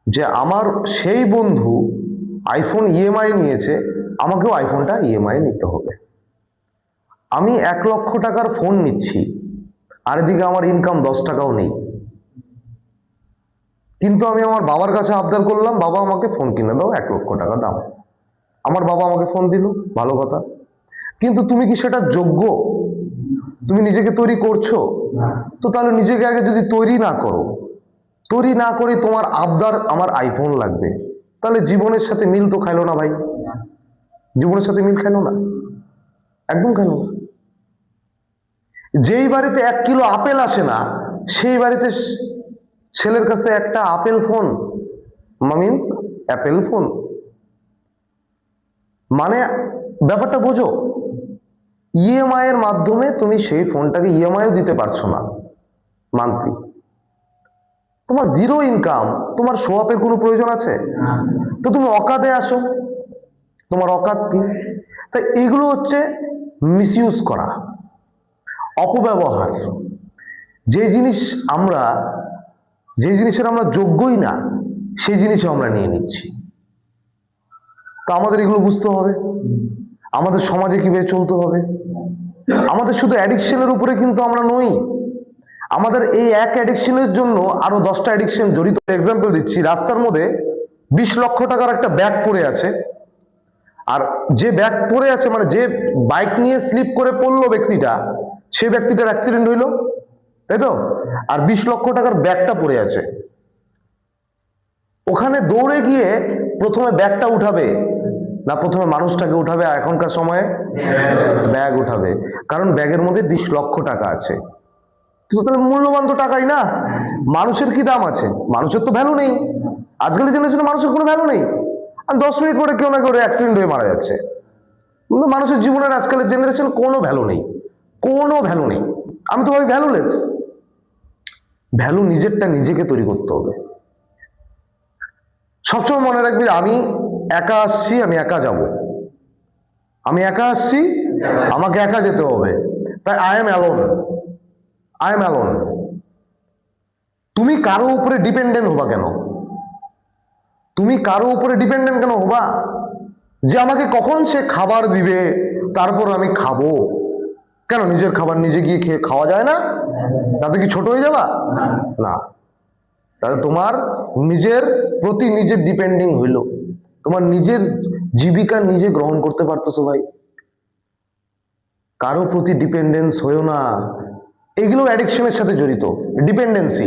যে আমার সেই বন্ধু আইফোন ইএমআই নিয়েছে, আমাকেও আইফোনটা ইএমআই নিতে হবে। আমি 1 লক্ষ টাকার ফোন নিচ্ছি, আর এদিকে আমার ইনকাম 10 টাকাও নেই, কিন্তু আমি আমার বাবার কাছে আবদার করলাম, বাবা আমাকে ফোন কিনে দাও, 1 লক্ষ টাকা দাম। আমার বাবা আমাকে ফোন দিল, ভালো কথা, কিন্তু তুমি কি সেটা যোগ্য? তুমি নিজেকে তৈরি করছো? তো তাহলে নিজেকে আগে যদি তৈরি না করো, তৈরি না করে তোমার আবদার আমার আইফোন লাগবে, তাহলে জীবনের সাথে মিল তো খাইলো না ভাই, জীবনের সাথে মিল খাইলো না, একদম খাইলো না। যেই বাড়িতে 1 কিলো আপেল আসে না, সেই বাড়িতে ছেলের কাছে একটা apple phone means Apple phone, মানে ব্যাপারটা বোঝো। ইএমআই এর মাধ্যমে তুমি সেই ফোনটাকে ইএমআইও দিতে পারছো না মান্থলি, তোমার জিরো ইনকাম, তোমার শো আপের কোনো প্রয়োজন আছে? তো তুমি অকাদে আসো, তোমার অকাত কি? তাই এগুলো হচ্ছে মিসইউজ করা, অপব্যবহার। যে জিনিস আমরা, যে জিনিসের আমরা যোগ্যই না, সেই জিনিসও আমরা নিয়ে নিচ্ছি। তো আমাদের এগুলো বুঝতে হবে, আমাদের সমাজে কিভাবে চলতে হবে। আমাদের শুধু অ্যাডিকশনের উপরে কিন্তু আমরা নই, আমাদের এই এক অ্যাডিকশনের জন্য আরো 10টা অ্যাডিকশন জড়িত। এক্সাম্পল দিচ্ছি, রাস্তার মধ্যে 20 লক্ষ টাকার একটা ব্যাগ পড়ে আছে, আর যে ব্যাগ পড়ে আছে মানে যে বাইক নিয়ে স্লিপ করে পড়লো ব্যক্তিটা, সে ব্যক্তিটার অ্যাক্সিডেন্ট হইলো, তাই তো? আর 20 লক্ষ টাকার ব্যাগটা পড়ে আছে, ওখানে দৌড়ে গিয়ে প্রথমে ব্যাগটা উঠাবে না প্রথমে মানুষটাকে উঠাবে? এখনকার সময়ে ব্যাগ উঠাবে, কারণ ব্যাগের মধ্যে 20 লক্ষ টাকা আছে। কিন্তু তাহলে মূল্যবান তো টাকাই না, মানুষের কি দাম আছে? মানুষের তো ভ্যালু নেই, আজকালের জেনারেশনে মানুষের কোনো ভ্যালু নেই। আর 10 মিনিট পরে কেউ না কেউ অ্যাক্সিডেন্ট হয়ে মারা যাচ্ছে, কিন্তু মানুষের জীবনের আজকালের জেনারেশন কোনো ভ্যালু নেই, কোনো ভ্যালু নেই। আমি তো ভাবি ভ্যালুলেস। ভ্যালু নিজেরটা নিজেকে তৈরি করতে হবে। সবসময় মনে রাখবি, আমি একা আসছি, আমি একা যাব, আমি একা আসছি, আমাকে একা যেতে হবে, তাই I am alone, I am alone. তুমি কারো উপরে ডিপেন্ডেন্ট হবা কেন? তুমি কারো উপরে ডিপেন্ডেন্ট কেন হবা? যে আমাকে কখন সে খাবার দিবে তারপর আমি খাবো। কেন নিজের খাবার নিজে গিয়ে খেয়ে খাওয়া যায় না? তাতে কি ছোট হয়ে যাবা? না। তাহলে তোমার নিজের প্রতি নিজের ডিপেন্ডিং হইল, তোমার নিজের জীবিকা নিজে গ্রহণ করতে পারতেছো ভাই, কারো প্রতি ডিপেন্ডেন্স হইও না। এগুলো অ্যাডিকশনের সাথে জড়িত, ডিপেন্ডেন্সি।